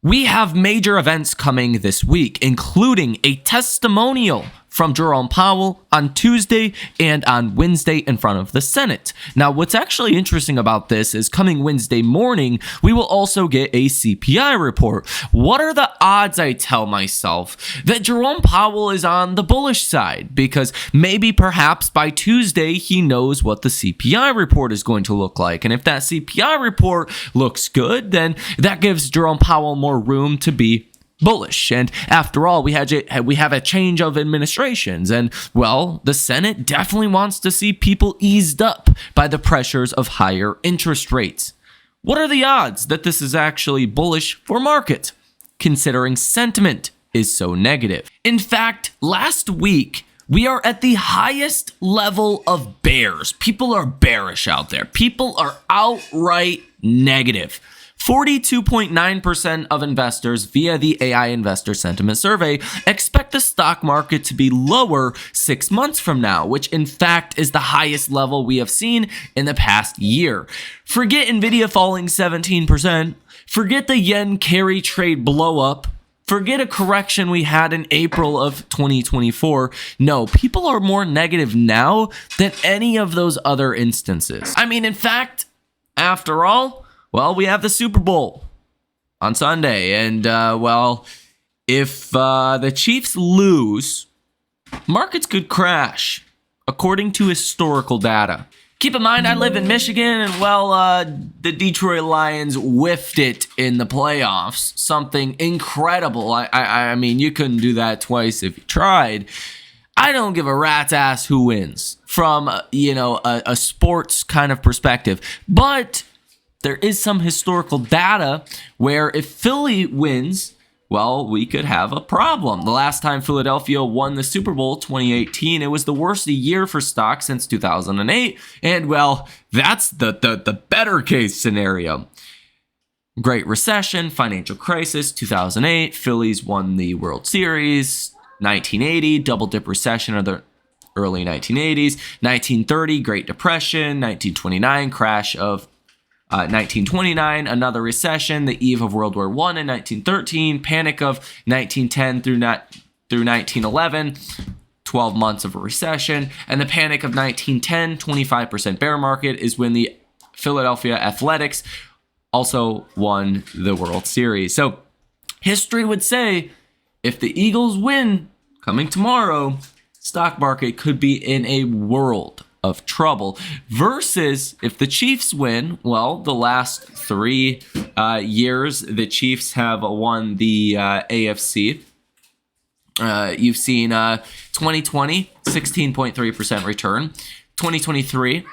We have major events coming this week, including a testimonial from Jerome Powell on Tuesday and on Wednesday in front of the Senate. Now, what's actually interesting about this is coming Wednesday morning, we will also get a CPI report. What are the odds, I tell myself, that Jerome Powell is on the bullish side? Because maybe perhaps by Tuesday, he knows what the CPI report is going to look like. And if that CPI report looks good, then that gives Jerome Powell more room to be bullish. And after all, we have a change of administrations, and well, the Senate definitely wants to see people eased up by the pressures of higher interest rates. What are the odds that this is actually bullish for markets, considering sentiment is so negative? In fact, last week we are at the highest level of bears. People are bearish out there. People are outright negative. 42.9% of investors via the AI Investor Sentiment Survey expect the stock market to be lower 6 months from now, which in fact is the highest level we have seen in the past year. Forget Nvidia falling 17%, forget the yen carry trade blow up, forget a correction we had in April of 2024. No, people are more negative now than any of those other instances. I mean, in fact, after all, well, we have the Super Bowl on Sunday, and if the Chiefs lose, markets could crash, according to historical data. Keep in mind, I live in Michigan, and the Detroit Lions whiffed it in the playoffs. Something incredible. I mean, you couldn't do that twice if you tried. I don't give a rat's ass who wins from, a sports kind of perspective, but there is some historical data where if Philly wins, well, we could have a problem. The last time Philadelphia won the Super Bowl, 2018, it was the worst year for stocks since 2008. And, well, that's the better case scenario. Great Recession, financial crisis, 2008. Phillies won the World Series. 1980, double dip recession of the early 1980s. 1930, Great Depression. 1929, crash of 1929, another recession, the eve of World War I in 1913, panic of 1910 through 1911, 12 months of a recession, and the panic of 1910, 25% bear market, is when the Philadelphia Athletics also won the World Series. So history would say if the Eagles win coming tomorrow, stock market could be in a world of trouble, versus if the Chiefs win, well, the last 3 years the Chiefs have won the AFC. You've seen 2020, 16.3% return, 2023,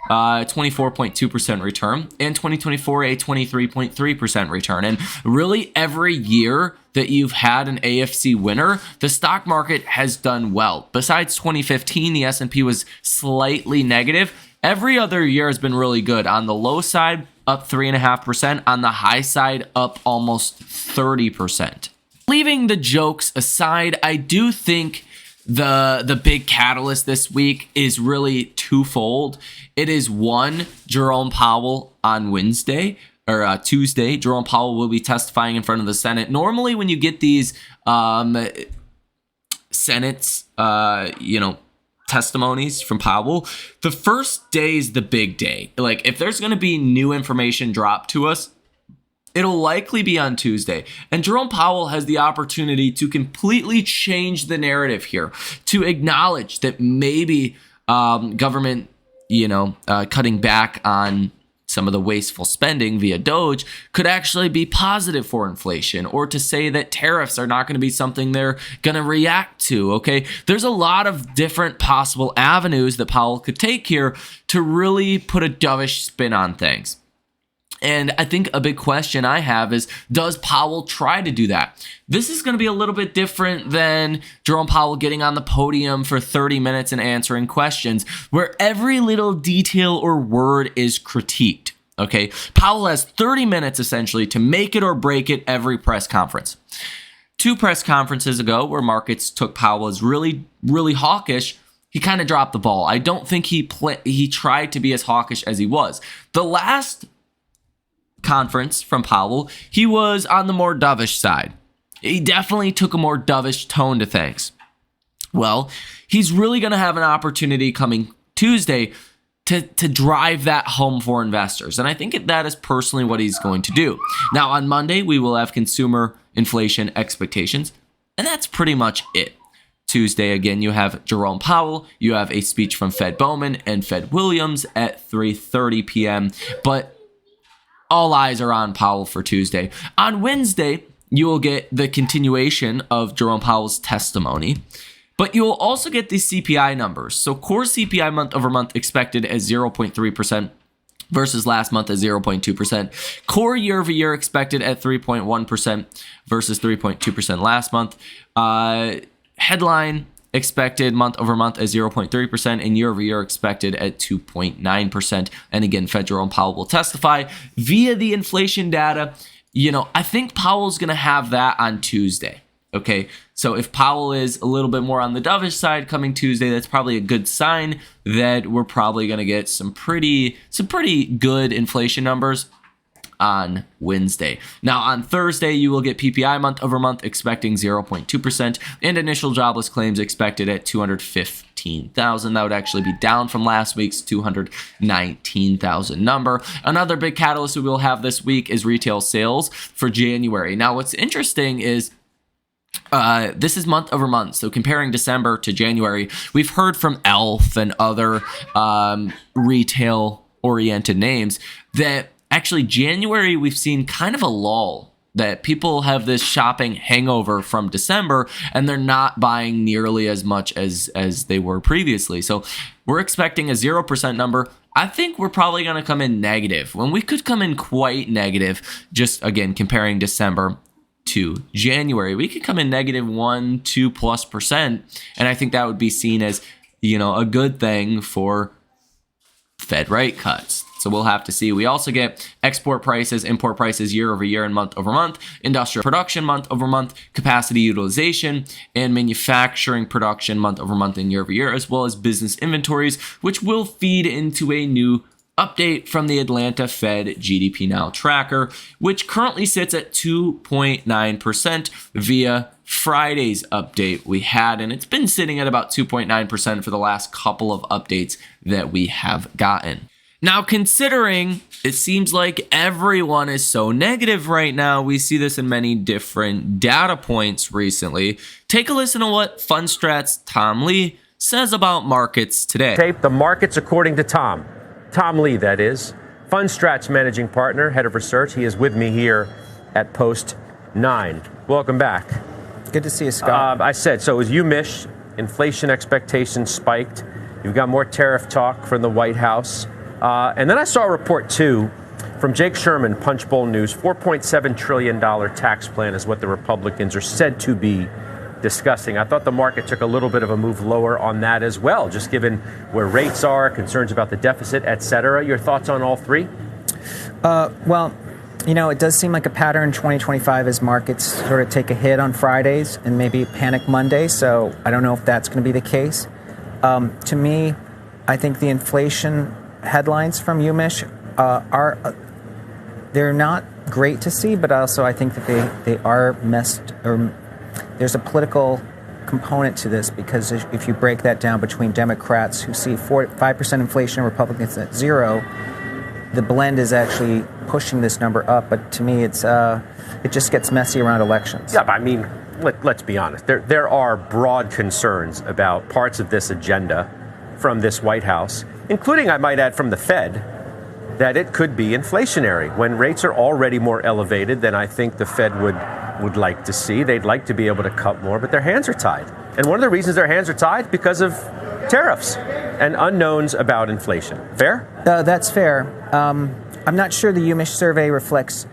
24.2% return, and 2024, a 23.3% return. And really every year that you've had an AFC winner, the stock market has done well. Besides 2015, the S&P was slightly negative. Every other year has been really good. On the low side, up 3.5%. On the high side, up almost 30%. Leaving the jokes aside, I do think the big catalyst this week is really twofold. It is one, Jerome Powell on Wednesday or Tuesday. Jerome Powell will be testifying in front of the Senate. Normally, when you get these Senate's testimonies from Powell, the first day is the big day. Like, if there's going to be new information dropped to us, it'll likely be on Tuesday. And Jerome Powell has the opportunity to completely change the narrative here, to acknowledge that maybe government, cutting back on some of the wasteful spending via Doge could actually be positive for inflation, or to say that tariffs are not going to be something they're going to react to, okay? There's a lot of different possible avenues that Powell could take here to really put a dovish spin on things. And I think a big question I have is, does Powell try to do that? This is going to be a little bit different than Jerome Powell getting on the podium for 30 minutes and answering questions, where every little detail or word is critiqued. Okay, Powell has 30 minutes essentially to make it or break it every press conference. 2 press conferences ago, where markets took Powell as really, really hawkish, he kind of dropped the ball. I don't think he tried to be as hawkish as he was. The last conference from Powell, he was on the more dovish side. He definitely took a more dovish tone to things. Well, he's really going to have an opportunity coming Tuesday to drive that home for investors. And I think that is personally what he's going to do. Now, on Monday, we will have consumer inflation expectations, and that's pretty much it. Tuesday, again, you have Jerome Powell, you have a speech from Fed Bowman and Fed Williams at 3:30 p.m., but all eyes are on Powell for Tuesday. On Wednesday, you will get the continuation of Jerome Powell's testimony, but you'll also get the CPI numbers. So core CPI month over month expected at 0.3% versus last month at 0.2%. Core year over year expected at 3.1% versus 3.2% last month. Headline expected month over month at 0.3% and year over year expected at 2.9%. And again, Fed Jerome Powell will testify via the inflation data. I think Powell's going to have that on Tuesday. Okay, so if Powell is a little bit more on the dovish side coming Tuesday, that's probably a good sign that we're probably going to get some pretty good inflation numbers on Wednesday. Now, on Thursday, you will get PPI month over month expecting 0.2% and initial jobless claims expected at 215,000. That would actually be down from last week's 219,000 number. Another big catalyst we will have this week is retail sales for January. Now, what's interesting is this is month over month. So comparing December to January, we've heard from Elf and other retail-oriented names that actually January we've seen kind of a lull, that people have this shopping hangover from December and they're not buying nearly as much as they were previously. So we're expecting a 0% number. I think we're probably going to come in negative, when we could come in quite negative. Just again, comparing December to January, we could come in negative 1-2+%. And I think that would be seen as, a good thing for Fed rate cuts. So we'll have to see. We also get export prices, import prices year over year and month over month, industrial production month over month, capacity utilization, and manufacturing production month over month and year over year, as well as business inventories, which will feed into a new update from the Atlanta Fed GDP Now tracker, which currently sits at 2.9% via Friday's update we had, and it's been sitting at about 2.9% for the last couple of updates that we have gotten. Now, considering it seems like everyone is so negative right now, we see this in many different data points recently. Take a listen to what Fundstrat's Tom Lee says about markets today. Tape the markets according to Tom Lee, that is, Fundstrat's managing partner, head of research. He is with me here at Post 9. Welcome back. Good to see you, Scott. I said, so as you miss, inflation expectations spiked. You've got more tariff talk from the White House. And then I saw a report, too, from Jake Sherman, Punchbowl News. $4.7 trillion tax plan is what the Republicans are said to be discussing. I thought the market took a little bit of a move lower on that as well, just given where rates are, concerns about the deficit, et cetera. Your thoughts on all three? Well, it does seem like a pattern in 2025 as markets sort of take a hit on Fridays and maybe panic Monday. So I don't know if that's going to be the case. To me, I think the inflation headlines from UMich they're not great to see, but also I think that they are there's a political component to this, because if you break that down between Democrats who see 5% inflation and Republicans at 0, the blend is actually pushing this number up. But to me, it just gets messy around elections. Yeah, but I mean, let's be honest. There are broad concerns about parts of this agenda from this White House, including, I might add, from the Fed, that it could be inflationary when rates are already more elevated than I think the Fed would like to see. They'd like to be able to cut more, but their hands are tied. And one of the reasons their hands are tied because of tariffs and unknowns about inflation. Fair? That's fair. I'm not sure the UMich survey reflects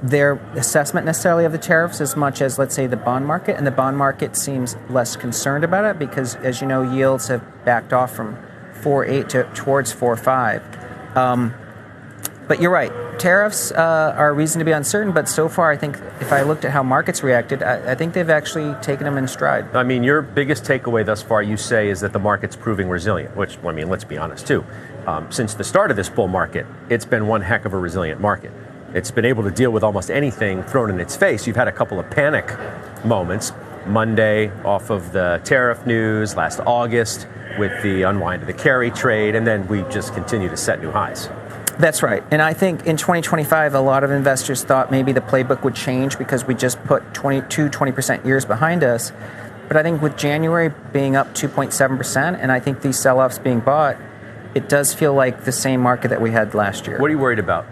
their assessment necessarily of the tariffs as much as, let's say, the bond market. And the bond market seems less concerned about it because, as you know, yields have backed off from 4.8 towards 4.5. But you're right. Tariffs are a reason to be uncertain. But so far, I think if I looked at how markets reacted, I think they've actually taken them in stride. I mean, your biggest takeaway thus far, you say, is that the market's proving resilient, which, let's be honest, too. Since the start of this bull market, it's been one heck of a resilient market. It's been able to deal with almost anything thrown in its face. You've had a couple of panic moments. Monday off of the tariff news, last August with the unwind of the carry trade, and then we just continue to set new highs. That's right. And I think in 2025, a lot of investors thought maybe the playbook would change because we just put 20% years behind us. But I think with January being up 2.7%, and I think these sell-offs being bought, it does feel like the same market that we had last year. What are you worried about?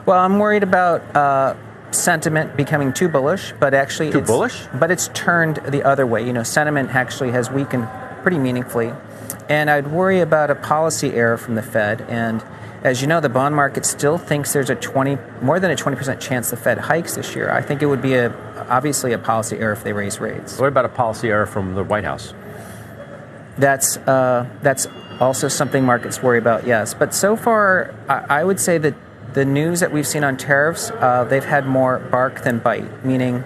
Well, I'm worried about sentiment becoming too bullish, but actually Too bullish? But it's turned the other way. You know, sentiment actually has weakened pretty meaningfully. And I'd worry about a policy error from the Fed. And as you know, the bond market still thinks there's more than a 20% chance the Fed hikes this year. I think it would be obviously a policy error if they raise rates. What about a policy error from the White House? That's also something markets worry about, yes. But so far, I would say that the news that we've seen on tariffs, they've had more bark than bite, meaning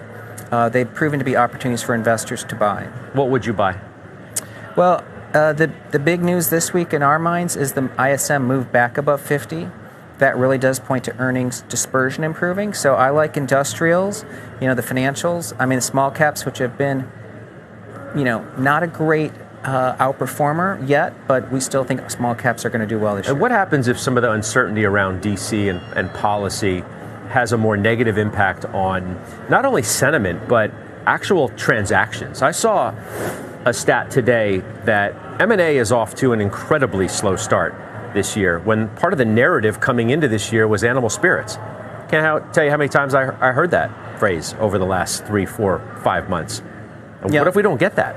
they've proven to be opportunities for investors to buy. What would you buy? Well, the big news this week in our minds is the ISM moved back above 50. That really does point to earnings dispersion improving. So I like industrials, the financials. I mean, the small caps, which have been, not a great outperformer yet, but we still think small caps are going to do well this year. And what happens if some of the uncertainty around DC and policy has a more negative impact on not only sentiment, but actual transactions? I saw a stat today that M&A is off to an incredibly slow start this year, when part of the narrative coming into this year was animal spirits. Can't tell you how many times I heard that phrase over the last 3, 4, 5 months. And What if we don't get that?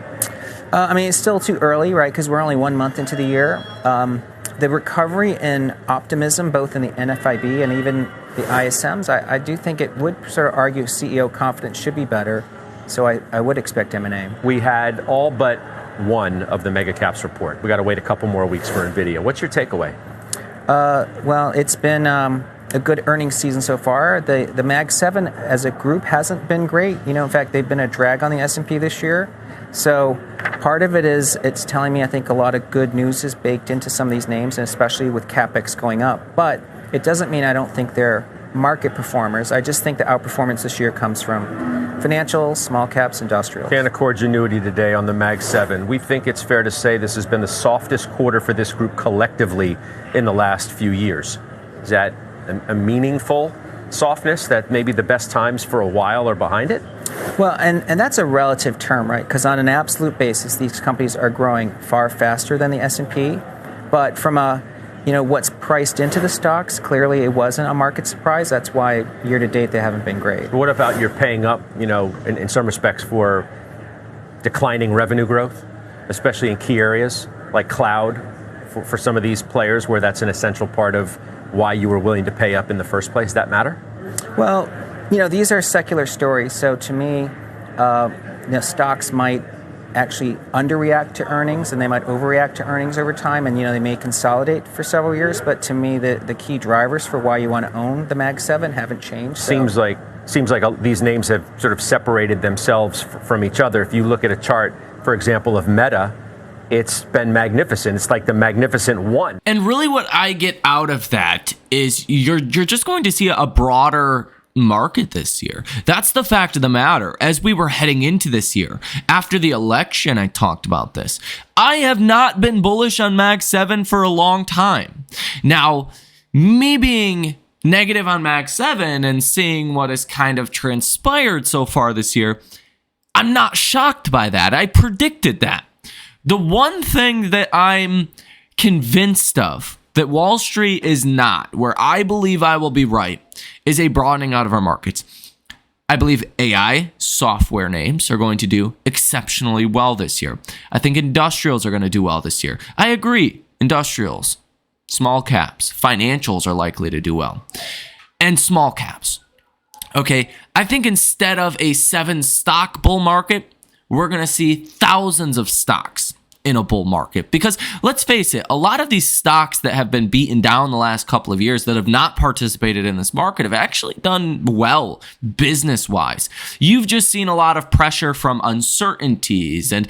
It's still too early, right? Because we're only 1 month into the year. The recovery in optimism, both in the NFIB and even the ISMs, I do think it would sort of argue CEO confidence should be better. So I would expect M&A. We had all but one of the mega caps report. We got to wait a couple more weeks for NVIDIA. What's your takeaway? Well, it's been a good earnings season so far. The Mag 7 as a group hasn't been great. In fact, they've been a drag on the S&P this year. So part of it is it's telling me I think a lot of good news is baked into some of these names, and especially with CapEx going up. But it doesn't mean I don't think they're market performers. I just think the outperformance this year comes from financials, small caps, industrials. Canaccord Genuity today on the Mag 7. We think it's fair to say this has been the softest quarter for this group collectively in the last few years. Is that a meaningful softness, that maybe the best times for a while are behind it? Well, and that's a relative term, right? Because on an absolute basis, these companies are growing far faster than the S&P. But from what's priced into the stocks, clearly it wasn't a market surprise. That's why year to date they haven't been great. What about you're paying up, in some respects for declining revenue growth, especially in key areas like cloud for some of these players where that's an essential part of why you were willing to pay up in the first place? Does that matter? Well, these are secular stories. So to me, stocks might actually underreact to earnings and they might overreact to earnings over time, and they may consolidate for several years. But to me, the key drivers for why you want to own the Mag 7 haven't changed. Seems like these names have sort of separated themselves from each other. If you look at a chart, for example, of Meta, it's been magnificent. It's like the Magnificent One. And really what I get out of that is you're just going to see a broader market this year. That's the fact of the matter. As we were heading into this year, after the election, I talked about this. I have not been bullish on Mag 7 for a long time. Now, me being negative on Mag 7 and seeing what has kind of transpired so far this year, I'm not shocked by that. I predicted that. The one thing that I'm convinced of that Wall Street is not, where I believe I will be right, is a broadening out of our markets. I believe AI software names are going to do exceptionally well this year. I think industrials are going to do well this year. I agree. Industrials, small caps, financials are likely to do well. And small caps. Okay, I think instead of a 7-stock bull market, we're going to see thousands of stocks in a bull market. Because let's face it, a lot of these stocks that have been beaten down the last couple of years that have not participated in this market have actually done well business-wise. You've just seen a lot of pressure from uncertainties. And,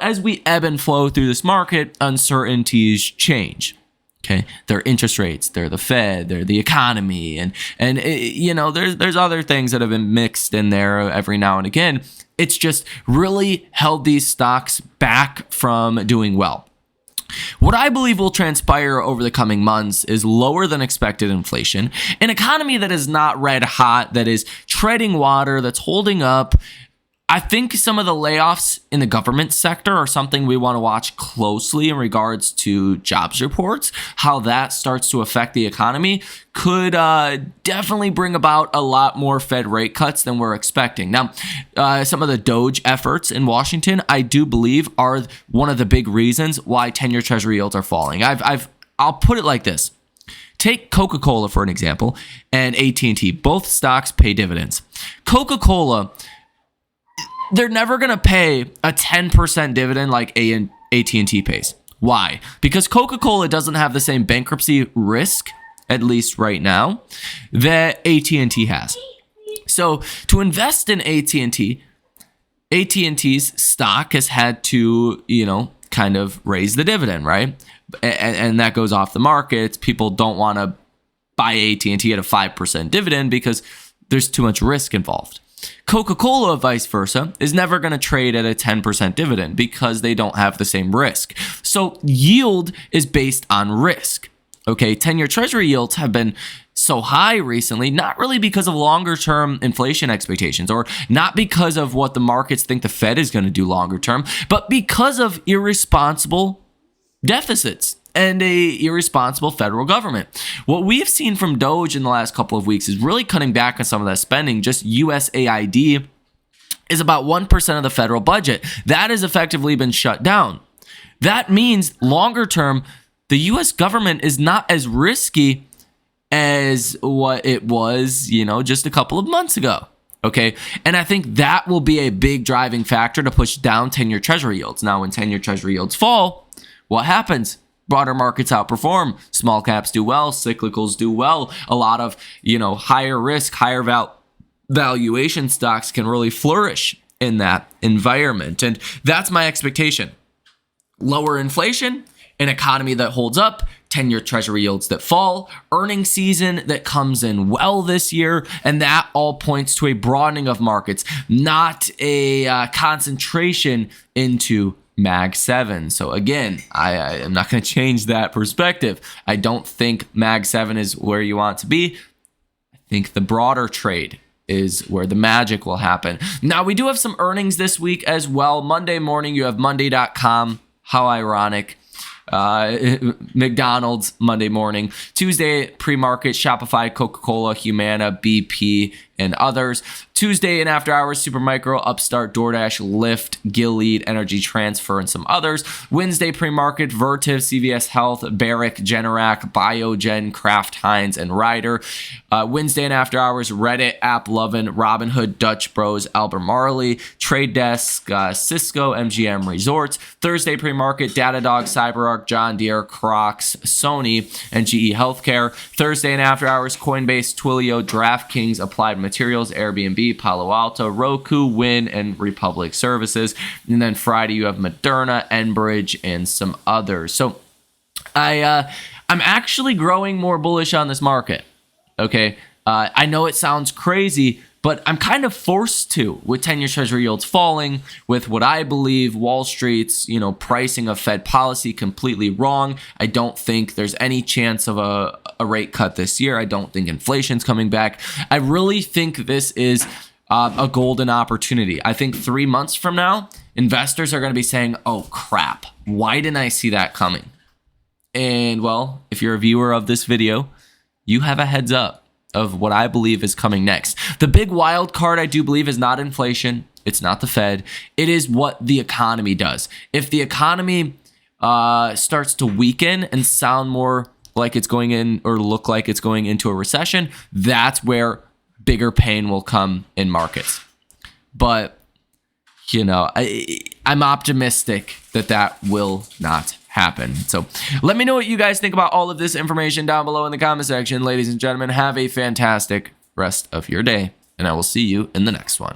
as we ebb and flow through this market, uncertainties change. Okay, they're interest rates, they're the Fed, they're the economy, and there's other things that have been mixed in there every now and again. It's just really held these stocks back from doing well. What I believe will transpire over the coming months is lower than expected inflation, an economy that is not red hot, that is treading water, that's holding up. I think some of the layoffs in the government sector are something we want to watch closely in regards to jobs reports. How that starts to affect the economy could definitely bring about a lot more Fed rate cuts than we're expecting. Now, some of the DOGE efforts in Washington, I do believe, are one of the big reasons why 10-year Treasury yields are falling. I'll put it like this. Take Coca-Cola for an example, and AT&T. Both stocks pay dividends. Coca-Cola, they're never going to pay a 10% dividend like AT&T pays. Why? Because Coca-Cola doesn't have the same bankruptcy risk, at least right now, that AT&T has. So to invest in AT&T, AT&T's stock has had to, kind of raise the dividend, right? And that goes off the market. People don't want to buy AT&T at a 5% dividend because there's too much risk involved. Coca-Cola, vice versa, is never going to trade at a 10% dividend because they don't have the same risk. So yield is based on risk. Okay, 10-year Treasury yields have been so high recently, not really because of longer-term inflation expectations or not because of what the markets think the Fed is going to do longer term, but because of irresponsible deficits and a irresponsible federal government. What we have seen from DOGE in the last couple of weeks is really cutting back on some of that spending. Just USAID is about 1% of the federal budget. That has effectively been shut down. That means longer term, the US government is not as risky as what it was, just a couple of months ago. Okay. And I think that will be a big driving factor to push down 10-year Treasury yields. Now, when 10-year Treasury yields fall, what happens? Broader markets outperform. Small caps do well. Cyclicals do well. A lot of, higher risk, higher valuation stocks can really flourish in that environment. And that's my expectation. Lower inflation, an economy that holds up, 10-year Treasury yields that fall, earnings season that comes in well this year, and that all points to a broadening of markets, not a concentration into Mag 7. So again, I am not going to change that perspective. I don't think Mag 7 is where you want to be. I think the broader trade is where the magic will happen. Now, we do have some earnings this week as well. Monday morning, you have Monday.com. How ironic. McDonald's Monday morning. Tuesday, pre-market, Shopify, Coca-Cola, Humana, BP, and others. Tuesday and after hours, Supermicro, Upstart, DoorDash, Lyft, Gilead, Energy Transfer, and some others. Wednesday, pre-market, Vertiv, CVS Health, Barrick, Generac, Biogen, Kraft Heinz, and Ryder. Wednesday and after hours, Reddit, AppLovin, Robinhood, Dutch Bros, Albemarle, Trade Desk, Cisco, MGM Resorts. Thursday, pre-market, Datadog, CyberArk, John Deere, Crocs, Sony, and GE Healthcare. Thursday and after hours, Coinbase, Twilio, DraftKings, Applied Materials, Airbnb, Palo Alto, Roku, Wynn, and Republic Services. And then Friday, you have Moderna, Enbridge, and some others. So I'm actually growing more bullish on this market. Okay. I know it sounds crazy, but I'm kind of forced to, with 10-year Treasury yields falling, with what I believe Wall Street's, pricing of Fed policy completely wrong. I don't think there's any chance of a rate cut this year. I don't think inflation's coming back. I really think this is a golden opportunity. I think 3 months from now, investors are going to be saying, oh crap, why didn't I see that coming? And well, if you're a viewer of this video, you have a heads up of what I believe is coming next. The big wild card, I do believe, is not inflation. It's not the Fed. It is what the economy does. If the economy starts to weaken and sound more like it's going in or look like it's going into a recession, that's where bigger pain will come in markets. But, I'm optimistic that will not happen. So let me know what you guys think about all of this information down below in the comment section. Ladies and gentlemen, have a fantastic rest of your day, and I will see you in the next one.